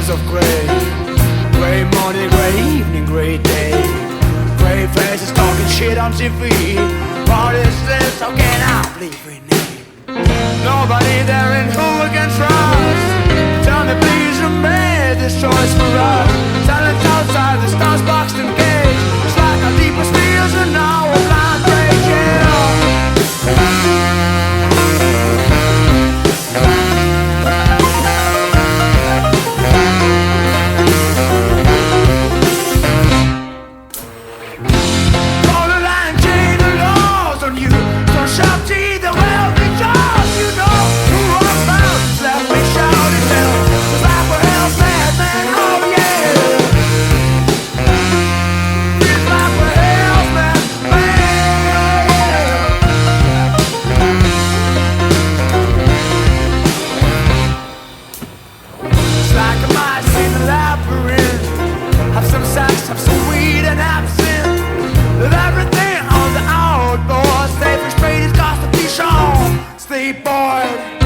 Of gray morning, gray evening, gray day, gray faces talking shit on TV. What is this? How can I believe in it? Nobody there in who we can trust. Tell me please, who made this choice for us? Silence outside the stars boxed in cage. It's like our deepest fears are now a blind rage, yeah. Have some weed and absinthe. With everything on the outdoors. Stay frustrated, cause to be shown. Stay bored.